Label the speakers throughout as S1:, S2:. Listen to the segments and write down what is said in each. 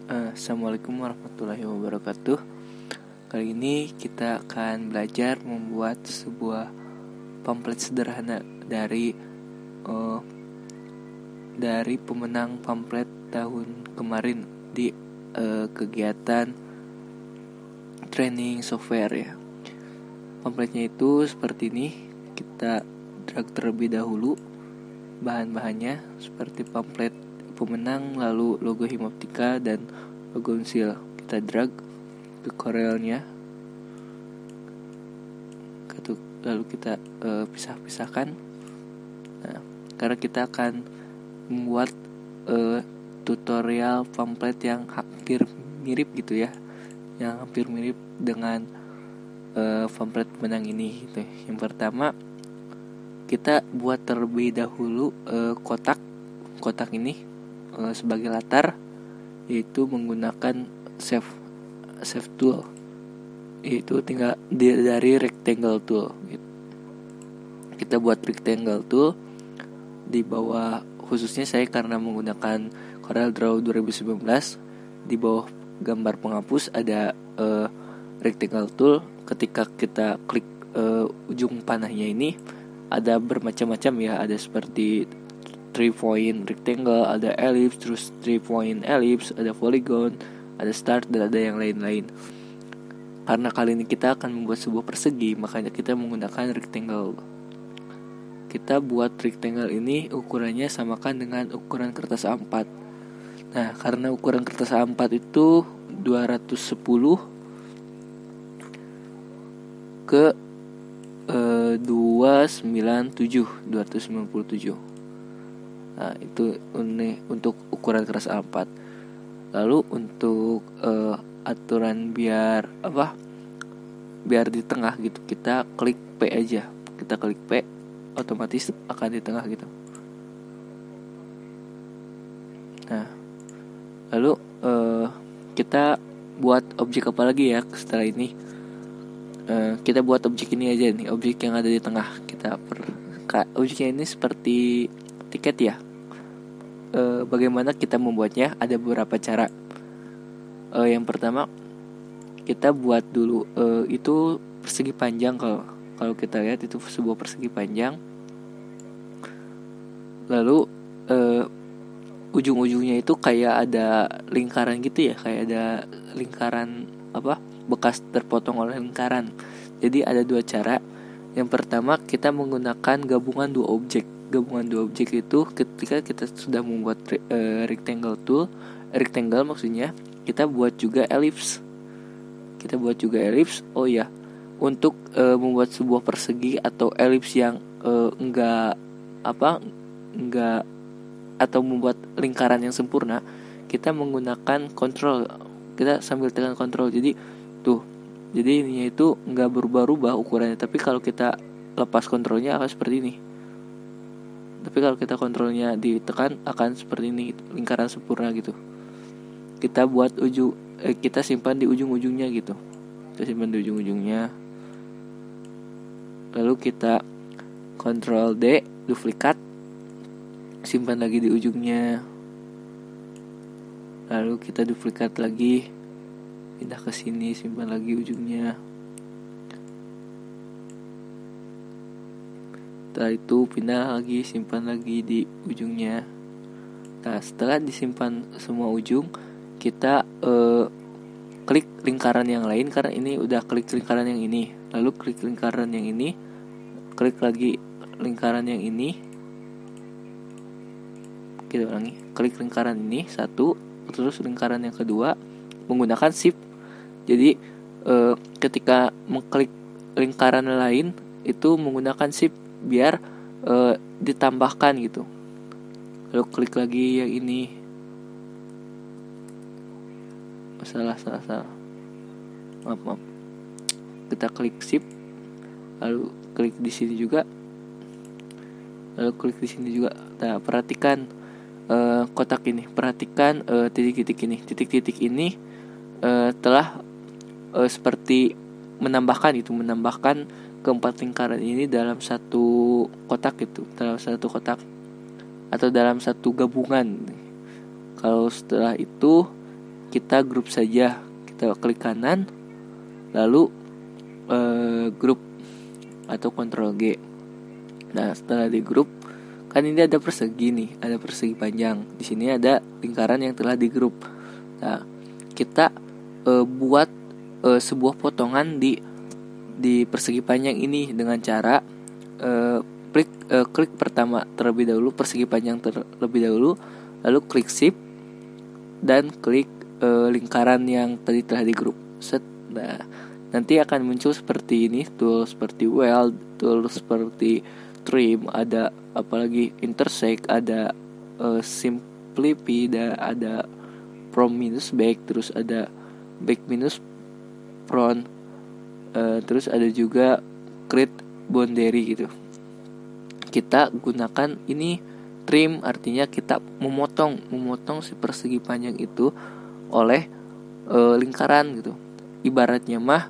S1: Assalamualaikum warahmatullahi wabarakatuh. Kali ini kita akan belajar membuat sebuah pamflet sederhana dari pemenang pamflet tahun kemarin di kegiatan training software ya. Pamfletnya itu seperti ini. Kita drag terlebih dahulu bahan-bahannya seperti pamflet pemenang, lalu logo Himaptika dan logo Unsil. Kita drag ke Corelnya, lalu kita pisah-pisahkan. Nah, karena kita akan membuat tutorial pamflet yang hampir mirip gitu ya, yang hampir mirip dengan pamflet pemenang ini gitu. Yang pertama, kita buat terlebih dahulu kotak ini sebagai latar, yaitu menggunakan save tool, yaitu tinggal dari rectangle tool gitu. Kita buat rectangle tool di bawah, khususnya saya karena menggunakan CorelDRAW 2019, di bawah gambar penghapus ada rectangle tool. Ketika kita klik ujung panahnya ini ada bermacam-macam ya, ada seperti 3 point rectangle, ada ellipse, terus 3 point ellipse, ada polygon, ada start, dan ada yang lain-lain. Karena kali ini kita akan membuat sebuah persegi, makanya kita menggunakan rectangle. Kita buat rectangle ini ukurannya samakan dengan ukuran kertas A4. Nah, karena ukuran kertas A4 itu 210 ke 297. Nah, itu untuk ukuran keras A4. Lalu untuk aturan biar di tengah gitu, kita klik P aja. Kita klik P, otomatis akan di tengah gitu. Nah, lalu kita buat objek apa lagi ya setelah ini? Kita buat objek ini aja nih, objek yang ada di tengah. Objeknya ini seperti tiket ya. Bagaimana kita membuatnya? Ada beberapa cara. Yang pertama, kita buat dulu itu persegi panjang. Kalau kita lihat itu sebuah persegi panjang. Lalu ujung-ujungnya itu kayak ada lingkaran gitu ya, kayak ada lingkaran bekas terpotong oleh lingkaran. Jadi ada dua cara. Yang pertama, kita menggunakan gabungan dua objek itu ketika kita sudah membuat rectangle maksudnya, kita buat juga ellipse. Oh ya, untuk membuat sebuah persegi atau ellipse yang enggak atau membuat lingkaran yang sempurna, kita menggunakan kontrol. Kita sambil tekan kontrol, jadi ininya itu enggak berubah-ubah ukurannya, tapi kalau kita lepas kontrolnya akan seperti ini. Tapi kalau kita kontrolnya ditekan akan seperti ini, lingkaran sempurna gitu. Kita buat kita simpan di ujung-ujungnya gitu. Lalu kita Ctrl D, duplikat, simpan lagi di ujungnya. Lalu kita duplikat lagi, pindah ke sini, simpan lagi ujungnya. Setelah itu pindah lagi, simpan lagi di ujungnya. Nah, setelah disimpan semua ujung, kita klik lingkaran yang lain, karena ini udah klik lingkaran yang ini. Lalu klik lingkaran yang ini, klik lagi lingkaran yang ini. Kita ulangi, klik lingkaran ini satu, terus lingkaran yang kedua menggunakan shift. Jadi ketika mengklik lingkaran lain itu menggunakan shift biar ditambahkan gitu. Lalu klik lagi yang ini. Salah. Maaf. Kita klik shift, lalu klik di sini juga. Lalu klik di sini juga. Nah, perhatikan kotak ini. Perhatikan titik-titik ini telah seperti menambahkan keempat lingkaran ini dalam satu kotak atau dalam satu gabungan. Kalau setelah itu kita grup saja. Kita klik kanan, lalu grup atau Ctrl G. Nah, setelah di grup, kan ini ada persegi nih, ada persegi panjang. Di sini ada lingkaran yang telah di grup. Nah, kita buat sebuah potongan di persegi panjang ini dengan cara klik pertama terlebih dahulu, persegi panjang terlebih dahulu, lalu klik shift dan klik lingkaran yang tadi telah di grup. Nah, nanti akan muncul seperti ini, tool seperti weld, tool seperti trim, ada apalagi intersect, ada simplify, ada from minus back, terus ada back minus front, terus ada juga create boundary gitu. Kita gunakan ini trim, artinya kita memotong si persegi panjang itu oleh lingkaran gitu. Ibaratnya mah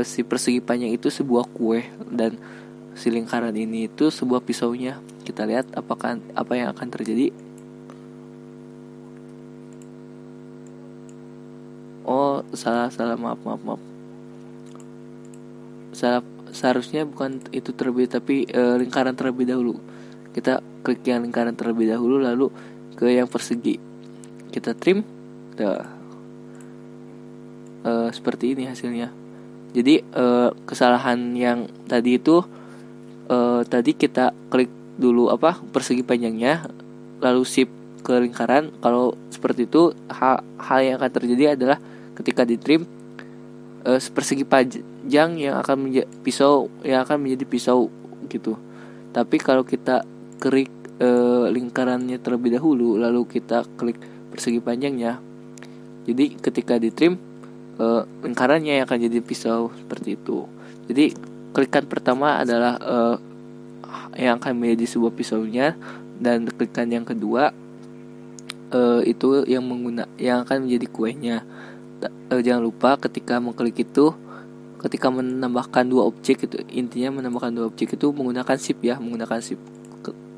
S1: si persegi panjang itu sebuah kue dan si lingkaran ini itu sebuah pisaunya. Kita lihat apa yang akan terjadi. Oh, salah, maaf. Seharusnya bukan itu terlebih, tapi lingkaran terlebih dahulu. Kita klik yang lingkaran terlebih dahulu, lalu ke yang persegi. Kita trim. Seperti ini hasilnya. Jadi kesalahan yang tadi itu tadi kita klik dulu persegi panjangnya, lalu shift ke lingkaran. Kalau seperti itu, hal yang akan terjadi adalah ketika di trim, persegi panjang yang akan menjadi pisau gitu. Tapi kalau kita klik lingkarannya terlebih dahulu, lalu kita klik persegi panjangnya, jadi ketika di trim lingkarannya yang akan jadi pisau, seperti itu. Jadi klikan pertama adalah yang akan menjadi sebuah pisaunya, dan klikan yang kedua itu yang akan menjadi kuenya. Jangan lupa ketika mengklik itu, ketika menambahkan dua objek itu, intinya menambahkan dua objek itu menggunakan shift ya,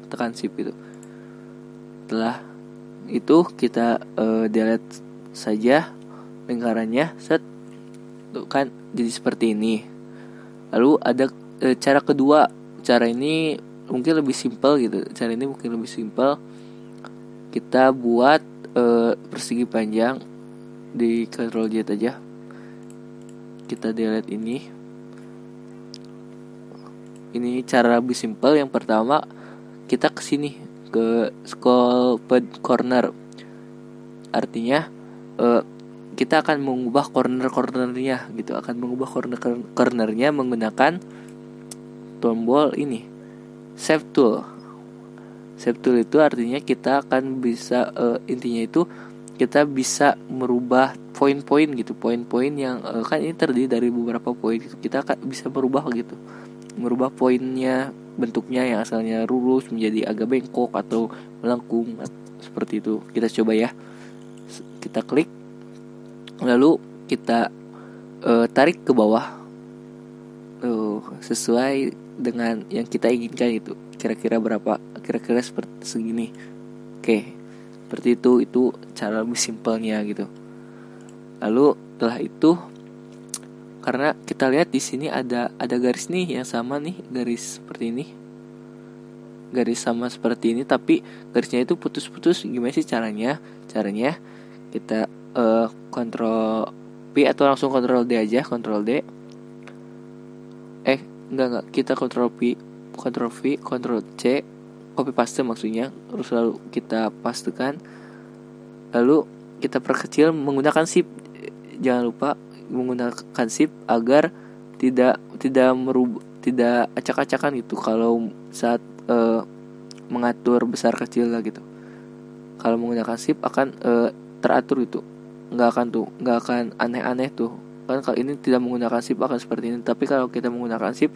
S1: tekan shift itu. Setelah itu kita delete saja lingkarannya, tuh kan jadi seperti ini. Lalu ada cara kedua. Cara ini mungkin lebih simpel gitu. Kita buat persegi panjang di Ctrl Z aja. Kita delete ini. Ini cara lebih simpel. Yang pertama, kita ke sini, ke scroll corner. Artinya kita akan mengubah corner-cornernya gitu. Akan mengubah corner-cornernya menggunakan tombol ini, Save Tool. Save Tool itu artinya kita akan bisa intinya itu kita bisa merubah poin-poin gitu. Poin-poin yang kan ini terdiri dari beberapa poin gitu. Kita akan bisa merubah gitu. Merubah poinnya, bentuknya yang asalnya lurus menjadi agak bengkok atau melengkung seperti itu. Kita coba ya. Kita klik, lalu kita tarik ke bawah sesuai dengan yang kita inginkan itu. Kira-kira berapa? Kira-kira seperti segini. Oke, seperti itu cara lebih simpelnya gitu. Lalu setelah itu, karena kita lihat di sini ada garis nih yang sama nih, garis seperti ini. Garis sama seperti ini, tapi garisnya itu putus-putus. Gimana sih caranya? Caranya kita Ctrl P atau langsung Ctrl D aja, Ctrl D. Enggak, kita Ctrl P, Ctrl V, Ctrl C, copy paste maksudnya. Terus lalu kita pastekan, lalu kita perkecil menggunakan shift. Jangan lupa menggunakan shift agar tidak acak-acakan gitu kalau saat mengatur besar kecil lah gitu. Kalau menggunakan shift akan teratur itu, nggak akan aneh-aneh tuh kan. Kalau ini tidak menggunakan shift akan seperti ini, tapi kalau kita menggunakan shift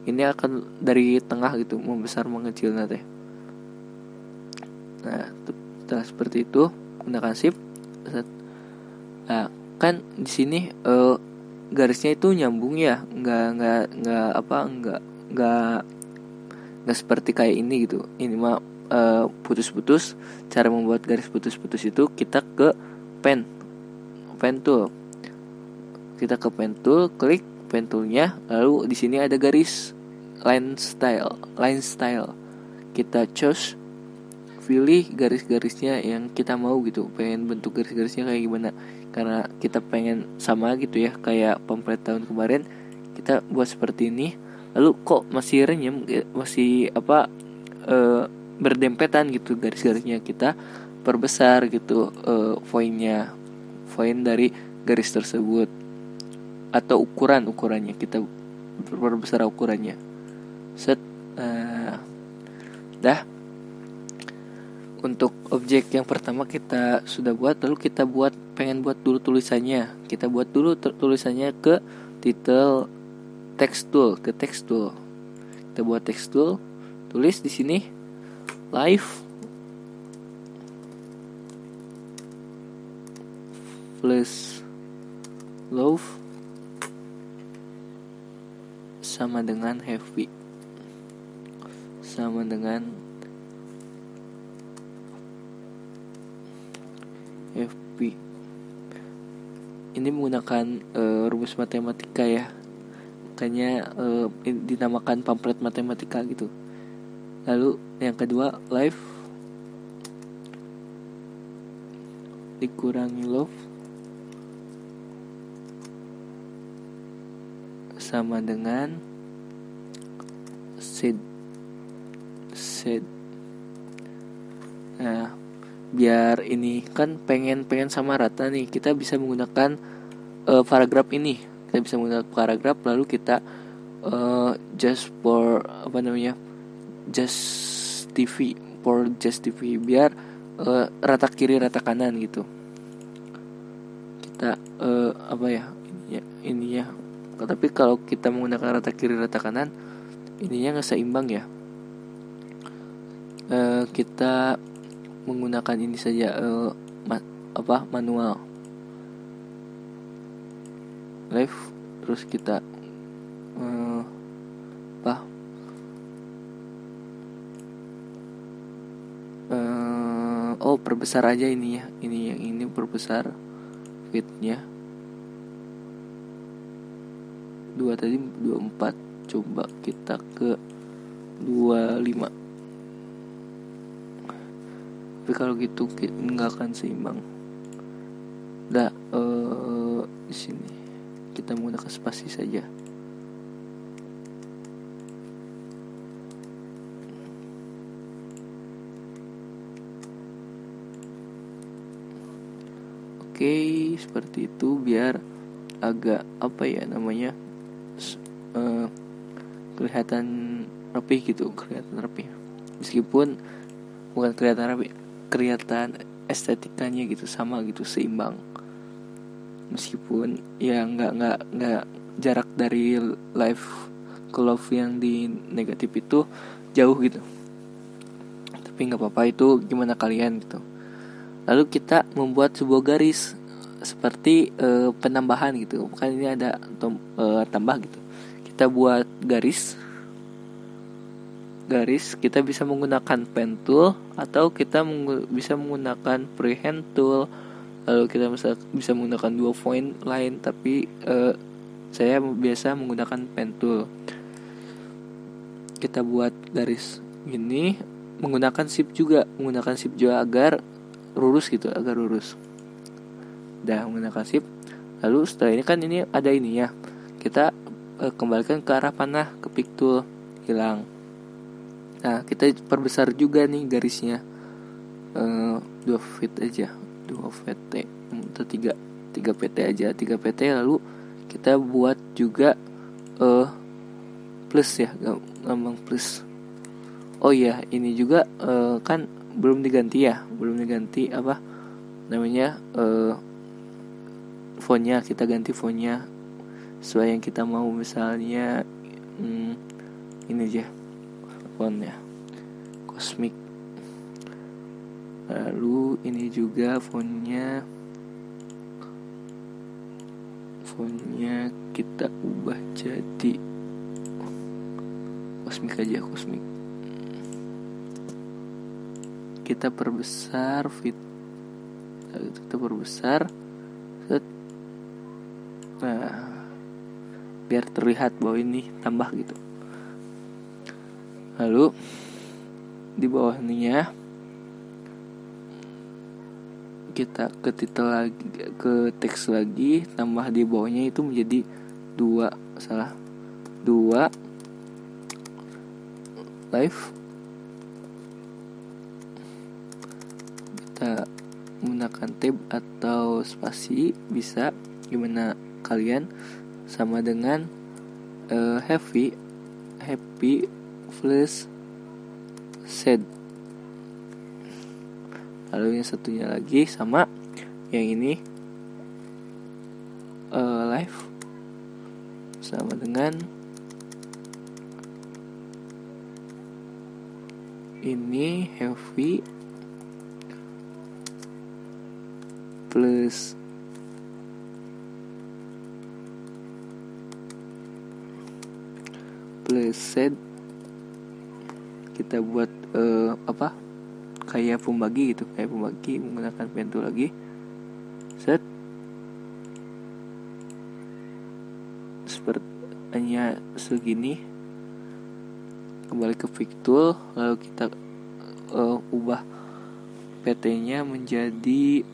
S1: ini akan dari tengah gitu, membesar mengecil nanti. Nah, setelah seperti itu menggunakan shift. Nah, kan di sini garisnya itu nyambung ya, nggak seperti kayak ini gitu. Ini mah putus-putus. Cara membuat garis putus-putus itu kita ke pen, pen tool. Kita ke pen tool, klik pen toolnya, lalu di sini ada garis line style. Kita choose, pilih garis-garisnya yang kita mau gitu, pengen bentuk garis-garisnya kayak gimana. Karena kita pengen sama gitu ya, kayak pamflet tahun kemarin, kita buat seperti ini. Lalu kok masih renyem, masih berdempetan gitu garis-garisnya, kita perbesar gitu font dari garis tersebut, atau ukurannya kita perbesar ukurannya. Set. Dah. Untuk objek yang pertama kita sudah buat, lalu kita pengen buat dulu tulisannya. Kita buat dulu tulisannya ke title text tool, ke text tool. Kita buat text tool, tulis di sini live plus love sama dengan heavy, sama dengan FP. Ini menggunakan rumus matematika ya, makanya dinamakan pamflet matematika gitu. Lalu yang kedua live dikurangi love sama dengan said. Nah, biar ini kan pengen sama rata nih, kita bisa menggunakan paragraf ini. Kita bisa menggunakan paragraf, lalu kita just TV biar rata kiri rata kanan gitu. Kita ini ya. Tapi kalau kita menggunakan rata kiri rata kanan, ininya nggak seimbang ya. Kita menggunakan ini saja manual live, terus kita perbesar aja ini ya, ini perbesar fitnya 2 tadi 24, coba kita ke 25. Tapi kalau gitu nggak akan seimbang. Di sini kita menggunakan spasi saja. Oke, seperti itu biar agak kelihatan rapi gitu, meskipun bukan kelihatan rapi, kelihatan estetikanya gitu, sama gitu, seimbang, meskipun ya nggak jarak dari live ke love yang di negatif itu jauh gitu, tapi nggak apa-apa, itu gimana kalian gitu. Lalu kita membuat sebuah garis seperti penambahan gitu, kan ini ada tambah gitu. Kita buat garis, kita bisa menggunakan pen tool atau kita bisa menggunakan freehand tool. Lalu kita bisa menggunakan 2 point line, tapi saya biasa menggunakan pen tool. Kita buat garis gini, menggunakan shift juga agar lurus gitu, Udah menggunakan shift. Lalu setelah ini kan ini ada ini ya, kita kembalikan ke arah panah, ke pick tool, hilang. Nah, kita perbesar juga nih garisnya, 2 feet aja, 2 pt atau 3 pt aja, 3 pt. Lalu kita buat juga plus ya, gampang plus. Oh iya, ini juga kan belum diganti fontnya. Kita ganti fontnya sesuai yang kita mau, misalnya ini aja fontnya Cosmic. Lalu ini juga fontnya kita ubah jadi Cosmic aja, Cosmic. Kita perbesar fit, kita perbesar, set. Nah, biar terlihat bahwa ini tambah gitu. Lalu di bawahnya kita ke titel lagi, ke teks lagi, tambah di bawahnya itu menjadi 2 live. Kita menggunakan tab atau spasi bisa, gimana kalian, sama dengan happy plus sad. Lalu yang satunya lagi sama yang ini live sama dengan ini heavy plus sad. Kita buat kayak pembagi gitu, menggunakan pen tool lagi, set, sepertinya segini. Kembali ke pick tool, lalu kita ubah PT-nya menjadi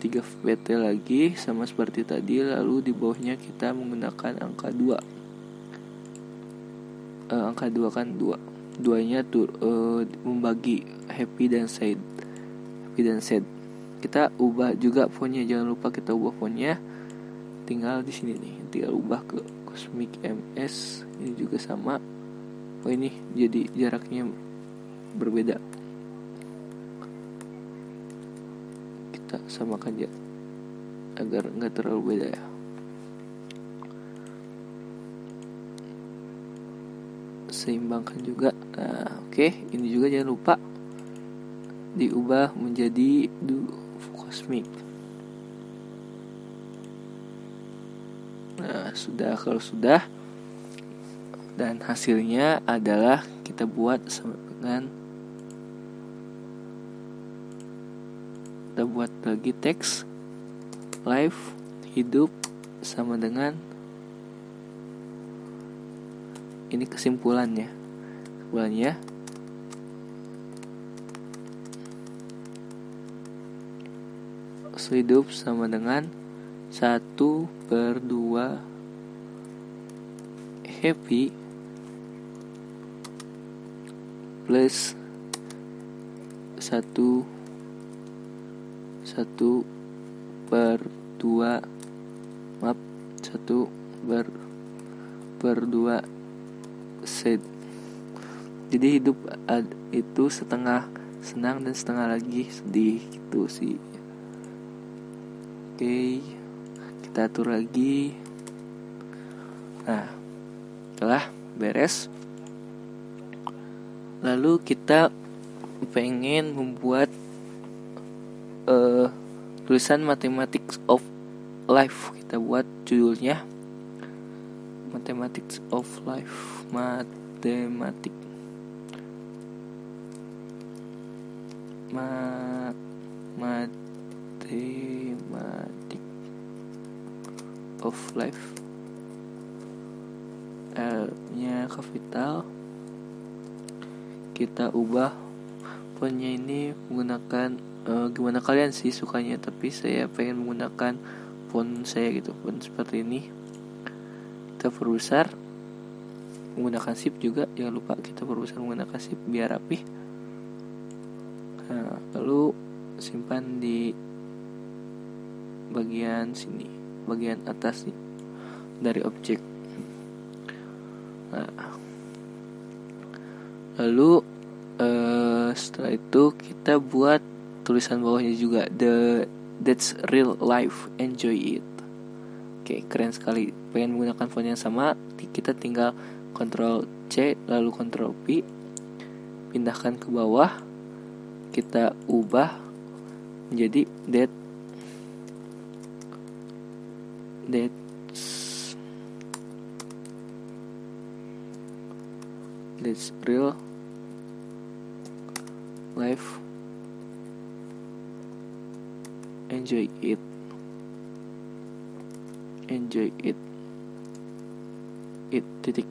S1: 3 PT lagi sama seperti tadi. Lalu di bawahnya kita menggunakan angka 2. Angka 2 kan 2-nya tuh membagi happy dan sad. Kita ubah juga fontnya, jangan lupa kita ubah fontnya. Tinggal di sini nih, tinggal ubah ke Cosmic MS. Ini juga sama. Oh, ini jadi jaraknya berbeda. Kita samakan aja agar nggak terlalu beda ya. Seimbangkan juga. Nah, oke, ini juga jangan lupa diubah menjadi cosmic. Nah, kalau sudah, dan hasilnya adalah kita buat sama dengan, kita buat lagi teks live hidup sama dengan ini kesimpulannya hidup sama dengan 1/2 happy plus 1/2 sad. Jadi hidup itu setengah senang dan setengah lagi sedih gitu sih. Oke, kita atur lagi. Nah, setelah beres, lalu kita pengen membuat tulisan Mathematics of Life. Kita buat judulnya Mathematics of Life. Matematik of Life. L-nya kapital. Kita ubah fontnya ini menggunakan gimana kalian sih sukanya, tapi saya pengen menggunakan font saya gitu, font seperti ini. Kita perbesar menggunakan shift juga, jangan lupa kita perbesar menggunakan shift biar rapih. Nah, lalu simpan di bagian sini, bagian atas nih dari objek. Nah, lalu setelah itu kita buat tulisan bawahnya juga, that's real life, enjoy it. Oke, keren sekali. Pengen menggunakan font yang sama, kita tinggal Ctrl C lalu Ctrl P, pindahkan ke bawah, kita ubah menjadi that's real life, enjoy it. enjoy it titik.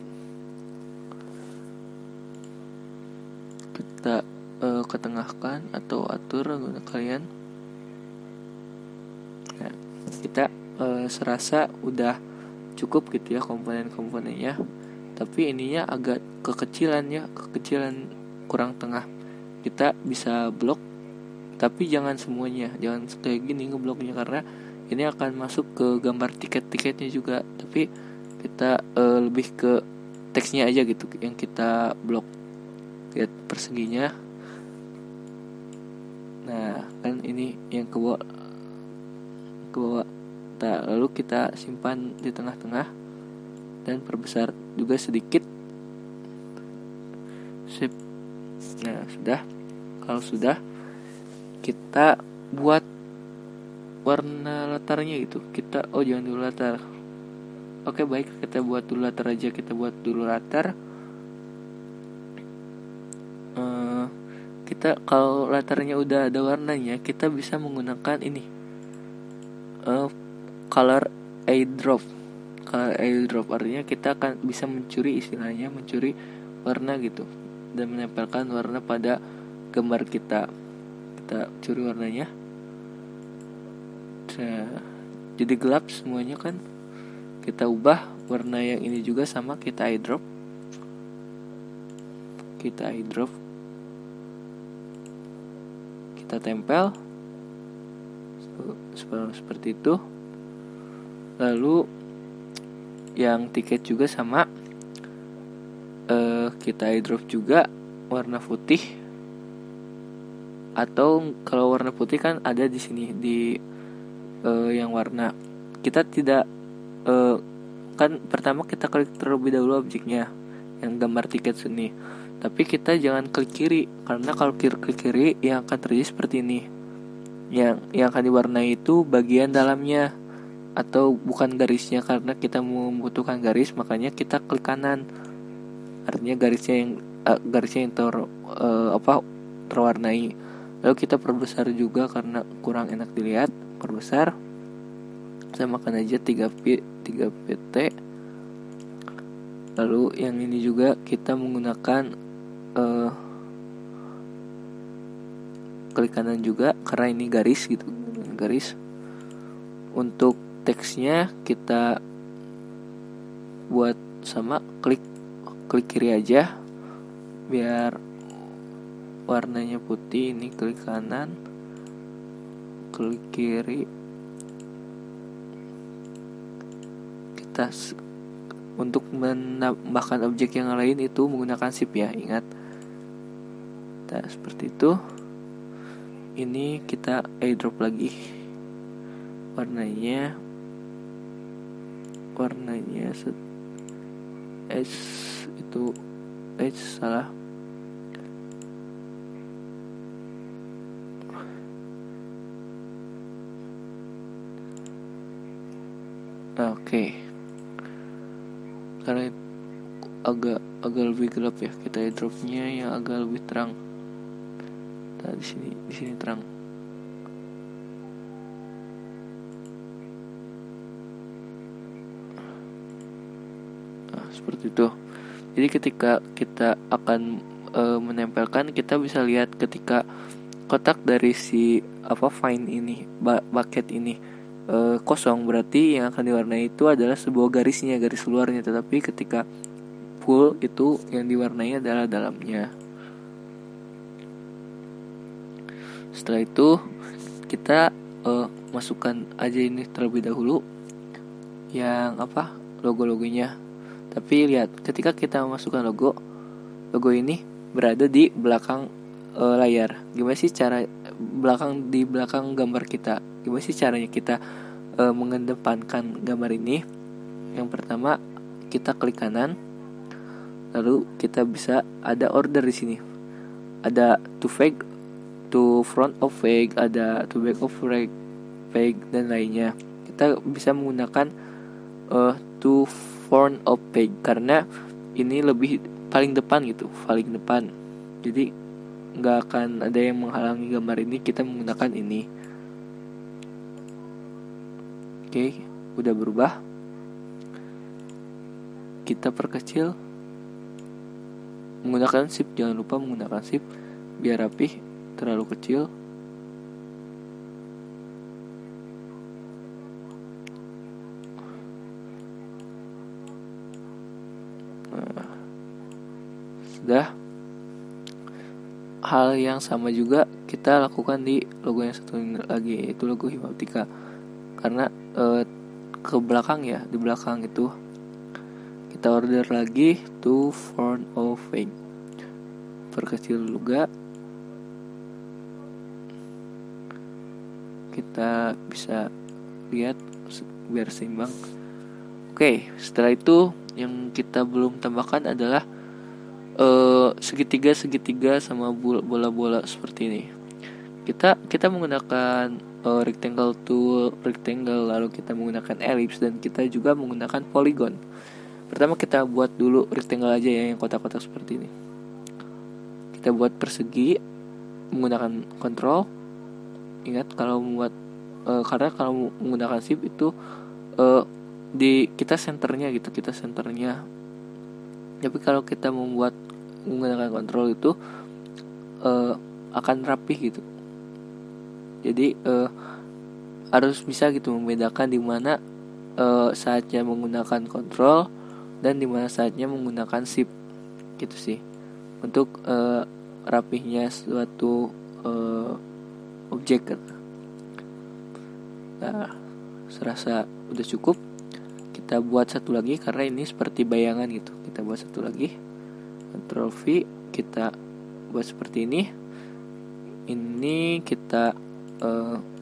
S1: Kita ketengahkan atau atur guna kalian. Nah, kita serasa udah cukup gitu ya komponen-komponennya, tapi ininya agak kekecilan kurang tengah. Kita bisa blok, tapi jangan semuanya, jangan kayak gini ngebloknya, karena ini akan masuk ke gambar tiket-tiketnya juga. Tapi kita lebih ke teksnya aja gitu yang kita blok. Lihat perseginya. Nah, kan ini yang ke bawah. Nah, lalu kita simpan di tengah-tengah dan perbesar juga sedikit. Sip. Nah, sudah. Kalau sudah, kita buat warna latarnya gitu. Jangan dulu latar. Oke, baik, kita buat dulu latar aja. Kita buat dulu latar. Kita kalau latarnya udah ada warnanya, kita bisa menggunakan ini, color airdrop. Color airdrop artinya kita akan bisa mencuri warna gitu dan menempelkan warna pada gambar kita. Kita curi warnanya. Nah, jadi gelap semuanya kan. Kita ubah warna yang ini juga sama, kita airdrop. Kita tempel seperti itu. Lalu yang tiket juga sama, kita airdrop juga warna putih. Atau kalau warna putih kan ada di sini di yang warna. Kita tidak kan pertama kita klik terlebih dahulu objeknya yang gambar tiket sini. Tapi kita jangan klik kiri, karena kalau klik kiri yang akan terjadi seperti ini. Yang akan diwarnai itu bagian dalamnya atau bukan garisnya, karena kita membutuhkan garis, makanya kita klik kanan. Artinya garisnya yang terwarnai. Lalu kita perbesar juga karena kurang enak dilihat. Perbesar, samakan aja 3 pt. Lalu yang ini juga kita menggunakan klik kanan juga karena ini garis gitu, garis. Untuk teksnya kita buat sama, klik kiri aja biar warnanya putih. Ini klik kanan, klik kiri. Kita untuk menambahkan objek yang lain itu menggunakan shift ya, ingat. Nah, seperti itu. Ini kita airdrop lagi warnanya salah. Oke. Karena agak lebih gelap ya, kita airdropnya yang agak lebih terang. Nah, di sini terang. Nah, seperti itu. Jadi ketika kita akan menempelkan, kita bisa lihat ketika kotak dari si fine ini, bucket ini kosong, berarti yang akan diwarnai itu adalah sebuah garis luarnya. Tetapi ketika full itu yang diwarnai adalah dalamnya. Setelah itu kita masukkan aja ini terlebih dahulu yang logo-logonya. Tapi lihat ketika kita masukkan logo ini berada di belakang layar. Gimana sih cara di belakang gambar kita? Gimana sih caranya kita mengedepankan gambar ini? Yang pertama kita klik kanan, lalu kita bisa ada order di sini. Ada to front of page, ada to back of page dan lainnya. Kita bisa menggunakan to front of page karena ini lebih paling depan. Jadi nggak akan ada yang menghalangi gambar ini, kita menggunakan ini. Oke. udah berubah. Kita perkecil menggunakan shift, jangan lupa menggunakan shift biar rapih. Terlalu kecil. Sudah. Hal yang sama juga kita lakukan di logo yang satu lagi, yaitu logo Himaptika. Karena ke belakang ya, di belakang itu kita order lagi to front of fake. Perkecil juga. Kita bisa lihat biar seimbang. Oke, setelah itu yang kita belum tambahkan adalah segitiga sama bola-bola seperti ini. Kita menggunakan rectangle tool, lalu kita menggunakan ellipse, dan kita juga menggunakan polygon. Pertama kita buat dulu rectangle aja ya, yang kotak-kotak seperti ini. Kita buat persegi menggunakan control. Ingat kalau membuat karena kalau menggunakan shift itu kita senternya gitu, Tapi kalau kita menggunakan kontrol itu akan rapih gitu. Jadi harus bisa gitu membedakan di mana saatnya menggunakan kontrol dan di mana saatnya menggunakan shift gitu sih. Untuk rapihnya suatu objek. Nah, serasa udah cukup. Kita buat satu lagi karena ini seperti bayangan gitu. Kita buat satu lagi. Ctrl V, kita buat seperti ini. Ini kita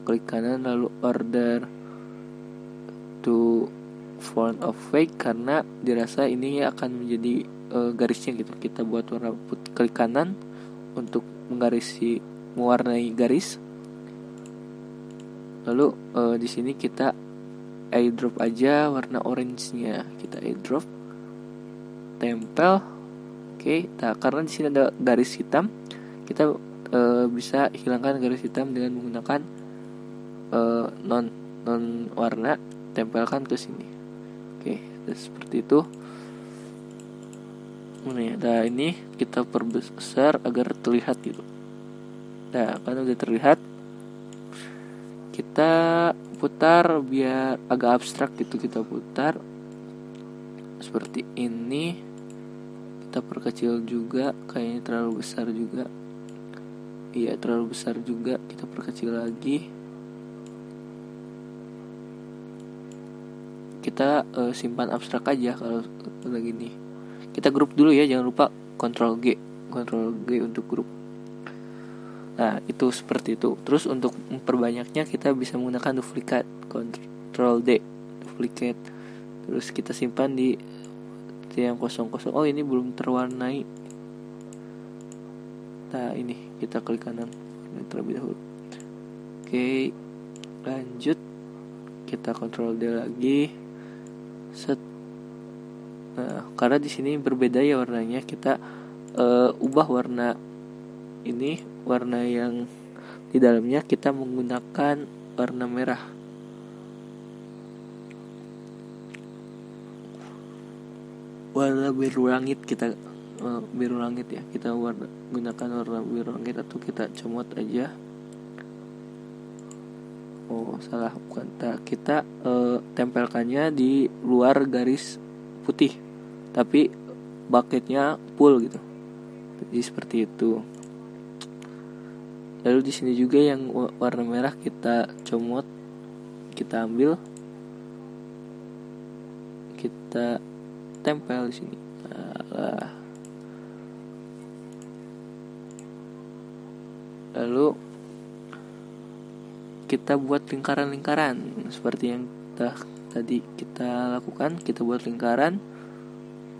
S1: klik kanan lalu order to front of fake karena dirasa ini akan menjadi garisnya gitu. Kita buat warna putih, klik kanan untuk mewarnai garis. Lalu di sini kita airdrop aja warna orange-nya. Kita airdrop, tempel. Oke, nah karena di sini ada garis hitam, kita bisa hilangkan garis hitam dengan menggunakan non warna, tempelkan ke sini. Oke, seperti itu. Nah ini kita perbesar agar terlihat gitu. Nah kan udah terlihat. Kita putar biar agak abstrak gitu, kita putar seperti ini. Kita perkecil juga, kayaknya terlalu besar juga. Iya, terlalu besar juga, kita perkecil lagi. Kita simpan abstrak aja kalau udah gini. Kita grup dulu ya, jangan lupa Ctrl G untuk grup. Nah itu seperti itu. Terus untuk memperbanyaknya kita bisa menggunakan duplikat, Ctrl D, duplikat. Terus kita simpan di yang kosong-kosong. Oh ini belum terwarnai. Nah ini kita klik kanan terlebih dahulu. Oke, lanjut. Kita Ctrl D lagi. Set. Nah, karena di sini berbeda ya warnanya, kita ubah warna ini, warna yang di dalamnya kita menggunakan warna merah. Warna biru langit, kita biru langit ya, kita gunakan warna biru langit atau kita comot aja. Oh salah, bukan. Kita tempelkannya di luar garis putih, tapi bucketnya full gitu. Jadi seperti itu. Lalu di sini juga yang warna merah kita comot, kita ambil, kita tempel di sini. Lalu kita buat lingkaran-lingkaran seperti yang tadi kita lakukan. Kita buat lingkaran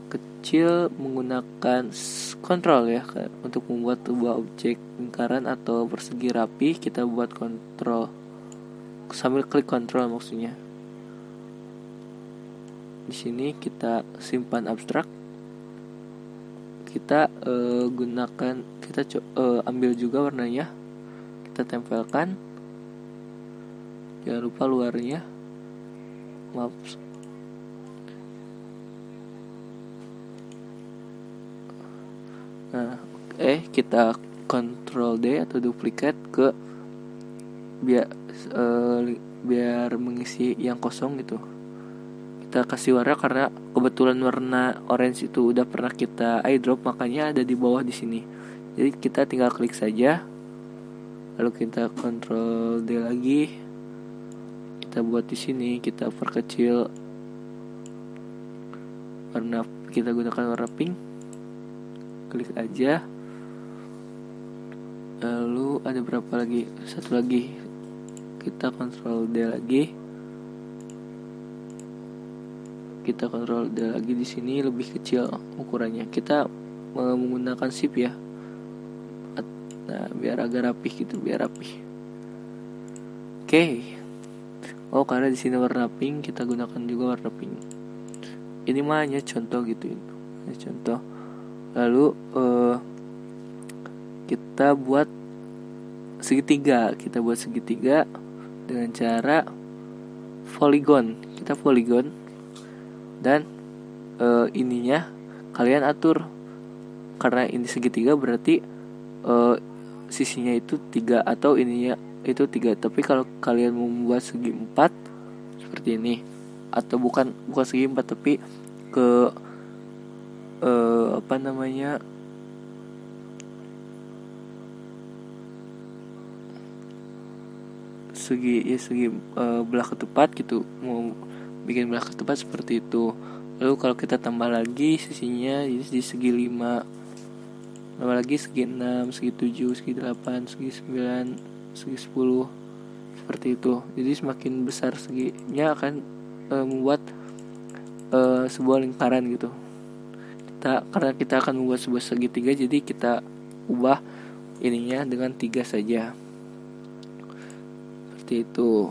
S1: kecil menggunakan kontrol ya. Untuk membuat sebuah objek lingkaran atau persegi rapi, kita buat kontrol sambil klik kontrol maksudnya. Di sini kita simpan abstrak. Kita ambil juga warnanya, kita tempelkan. Jangan lupa luarnya. maaf. Nah, kita Ctrl D atau duplikat ke biar mengisi yang kosong gitu. Kita kasih warna karena kebetulan warna orange itu udah pernah kita eyedrop, makanya ada di bawah di sini. Jadi kita tinggal klik saja, lalu kita Ctrl D lagi, kita buat di sini, kita perkecil warna, kita gunakan warna pink, klik aja. Lalu ada berapa lagi? Satu lagi, kita Ctrl D lagi, kita Ctrl D lagi di sini, lebih kecil ukurannya. Kita menggunakan shift ya. Nah, biar agak rapih gitu, biar rapih. Oke. Oh, karena di sini warna pink, kita gunakan juga warna pink. Ini mah hanya contoh gitu. Ini contoh. Lalu kita buat segitiga. Kita buat segitiga dengan cara polygon. Kita polygon. Dan ininya kalian atur, karena ini segitiga berarti sisinya itu 3 atau ininya itu 3. Tapi kalau kalian membuat segi 4 seperti ini, atau bukan segi 4 tapi ke segi belah ketupat gitu, mau bikin belah ketupat seperti itu. Lalu kalau kita tambah lagi sisinya di segi 5, tambah lagi segi 6, segi 7, segi 8, segi 9, segi 10, seperti itu. Jadi semakin besar seginya akan membuat sebuah lingkaran gitu. Karena kita akan membuat sebuah segitiga, jadi kita ubah ininya dengan 3 saja, seperti itu.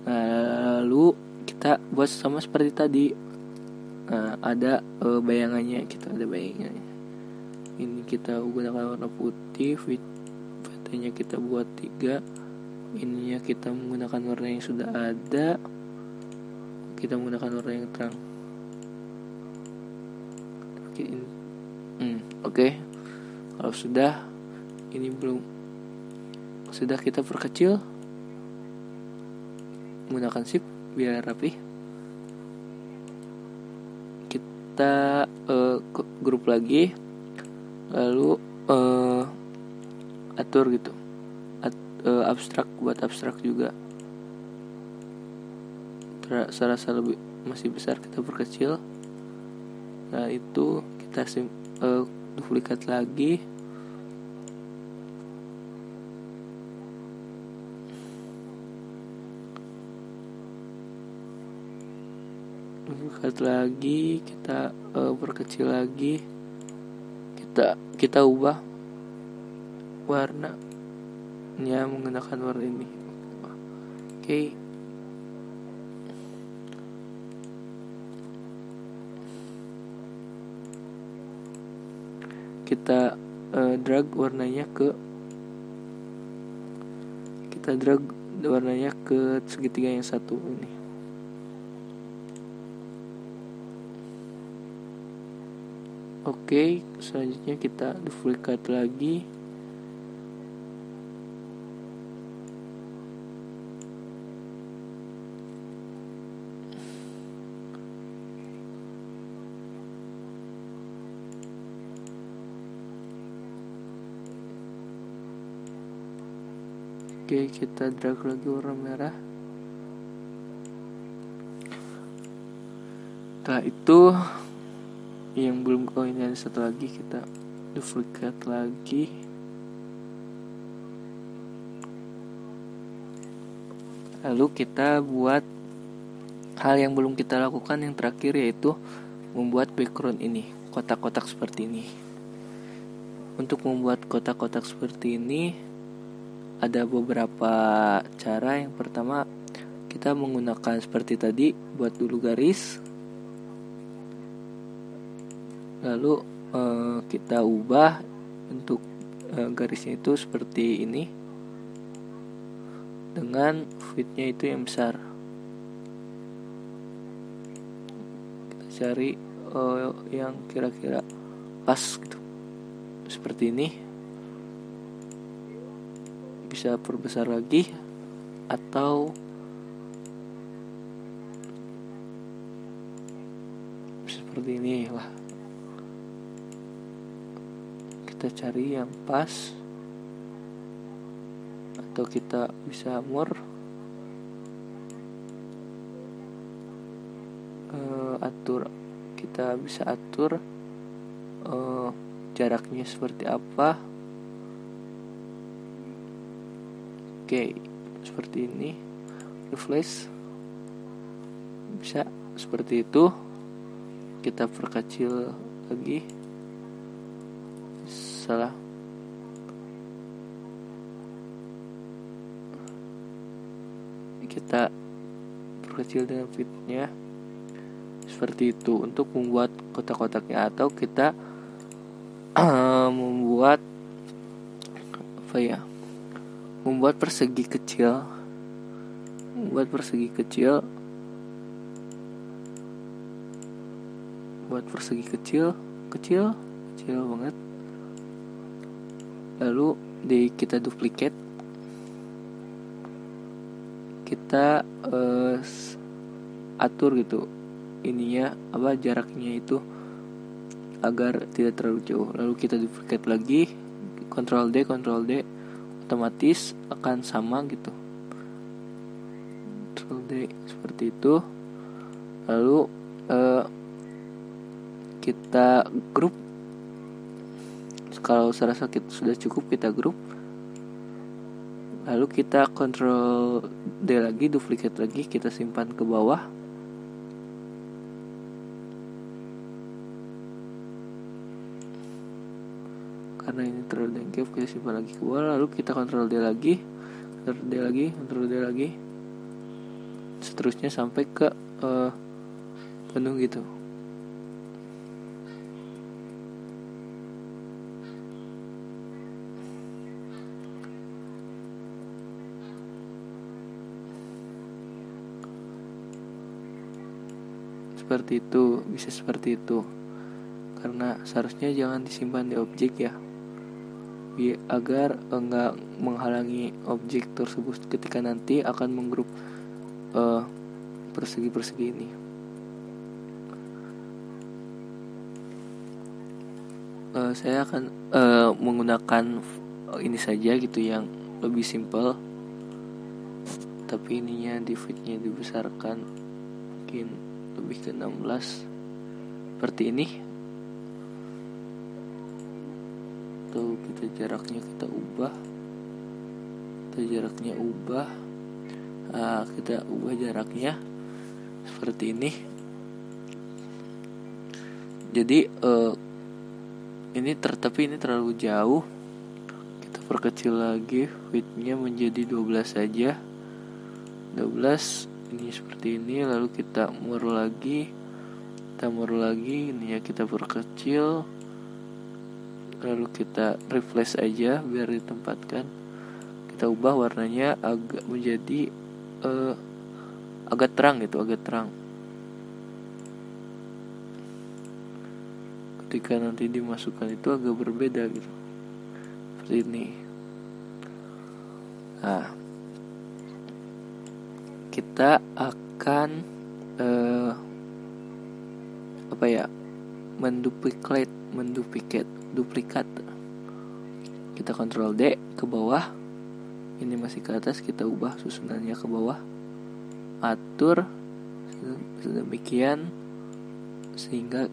S1: Lalu kita buat sama seperti tadi. Ada bayangannya, kita ada bayangannya. Ini kita gunakan warna putih, fontnya kita buat 3. Ininya kita menggunakan warna yang sudah ada. Kita menggunakan warna yang terang. Oke. Kalau sudah, ini belum sudah, kita perkecil menggunakan shift biar rapi. Kita grup lagi, lalu atur gitu, abstrak, buat abstrak juga. Serasa lebih masih besar, kita perkecil. Nah, itu kita duplikat lagi. Duplikat lagi, kita perkecil lagi. Kita ubah warnanya menggunakan warna ini. Oke. Kita drag warnanya ke segitiga yang satu ini. Oke, selanjutnya kita duplikat lagi. Oke, kita drag lagi warna merah. Setelah itu yang belum, ini ada satu lagi, kita duplikat lagi. Lalu kita buat hal yang belum kita lakukan yang terakhir, yaitu membuat background ini, kotak-kotak seperti ini. Untuk membuat kotak-kotak seperti ini ada beberapa cara. Yang pertama, kita menggunakan seperti tadi, buat dulu garis, lalu kita ubah bentuk garisnya itu seperti ini dengan widthnya itu yang besar. cari yang kira-kira pas gitu. Seperti ini. Bisa perbesar lagi atau seperti ini lah. Kita cari yang pas, atau kita bisa kita bisa atur jaraknya seperti apa. Oke, seperti ini. Refresh. Bisa seperti itu. Kita perkecil lagi. Salah. Kita perkecil dengan fitnya. Seperti itu untuk membuat kotak-kotaknya, atau kita membuat persegi kecil. Buat persegi kecil banget. Lalu kita duplicate. Kita atur gitu ininya jaraknya itu agar tidak terlalu jauh. Lalu kita duplicate lagi, Ctrl D, otomatis akan sama gitu. Ctrl D seperti itu. Lalu kita grup. Kalau saya rasa sudah cukup, kita grup. Lalu kita Ctrl D lagi, duplicate lagi, kita simpan ke bawah. Karena ini terlalu lengkap, kita simpan lagi ke bawah. Lalu kita Ctrl D lagi, Ctrl D lagi, seterusnya sampai ke penuh gitu. Seperti itu, bisa seperti itu. Karena seharusnya jangan disimpan di objek ya, agar enggak menghalangi objek tersebut ketika nanti akan menggrup persegi-persegi ini. Saya akan menggunakan ini saja gitu, yang lebih simple. Tapi ininya fitnya dibesarkan mungkin lebih ke 16 seperti ini. Atau jaraknya kita ubah. Kita ubah jaraknya seperti ini. Jadi tapi ini terlalu jauh. Kita perkecil lagi, widthnya menjadi 12 saja. 12 ini seperti ini. Lalu kita mur lagi, ini ya, kita perkecil. Lalu kita refresh aja biar ditempatkan. Kita ubah warnanya agak menjadi agak terang gitu, agak terang. Ketika nanti dimasukkan itu agak berbeda gitu, seperti ini. Nah, kita akan menduplikat. Kita Ctrl D ke bawah. Ini masih ke atas, kita ubah susunannya ke bawah. Atur sedemikian sehingga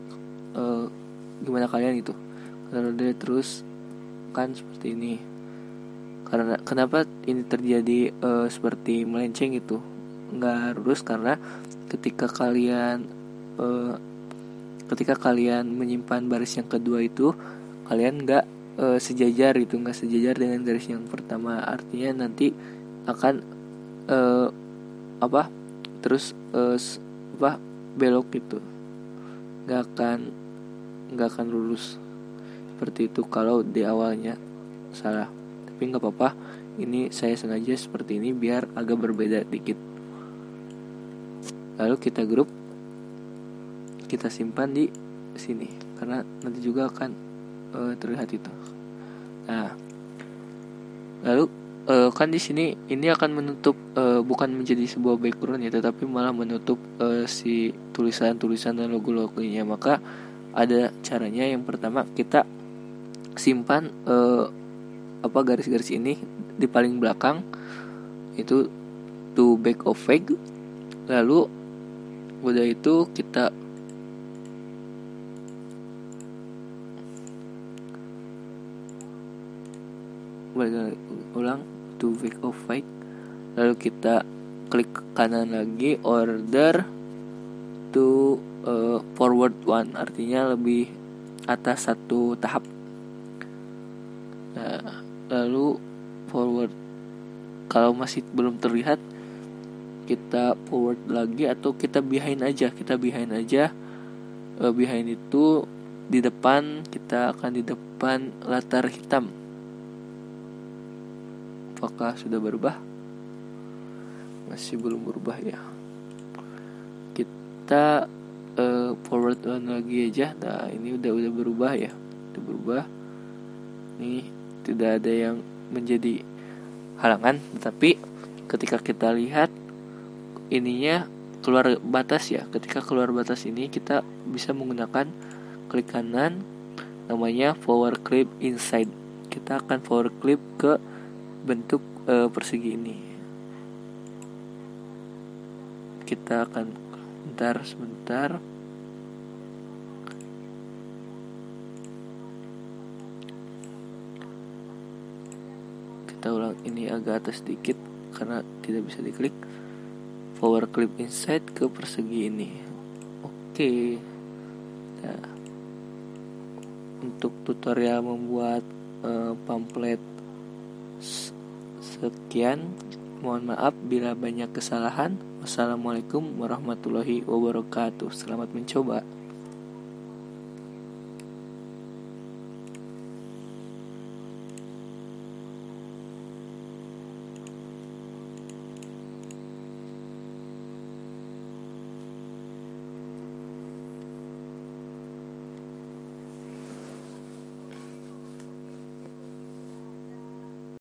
S1: gimana kalian gitu. Ctrl D terus kan seperti ini. Karena kenapa ini terjadi seperti melenceng gitu, nggak lurus, karena ketika kalian menyimpan baris yang kedua itu, kalian nggak sejajar dengan garis yang pertama. Artinya nanti akan belok gitu, nggak akan lurus seperti itu kalau di awalnya salah. Tapi nggak apa-apa, ini saya sengaja seperti ini biar agak berbeda dikit. Lalu kita grup, kita simpan di sini karena nanti juga akan terlihat itu. Nah, lalu kan di sini ini akan menutup bukan menjadi sebuah background ya, tetapi malah menutup si tulisan-tulisan dan logo-logonya. Maka ada caranya. Yang pertama, kita simpan garis-garis ini di paling belakang, itu to back of flag. Lalu udah itu kita ulang to back of flag. Lalu kita klik kanan lagi, order to forward one, artinya lebih atas satu tahap. Nah, lalu forward, kalau masih belum terlihat kita forward lagi atau kita behind aja. Behind itu di depan, kita akan di depan latar hitam. Apakah sudah berubah? Masih belum berubah ya. Kita forward one lagi aja. Nah, ini udah berubah ya. Udah berubah. Ini tidak ada yang menjadi halangan, tetapi ketika kita lihat ininya keluar batas ya. Ketika keluar batas ini kita bisa menggunakan klik kanan, namanya forward clip inside. Kita akan forward clip ke bentuk persegi ini. Kita akan sebentar. Kita ulang ini agak atas sedikit karena tidak bisa diklik. Forward clip inside ke persegi ini. Oke. Nah, untuk tutorial membuat pamflet sekian. Mohon maaf bila banyak kesalahan. Wassalamualaikum warahmatullahi wabarakatuh. Selamat mencoba.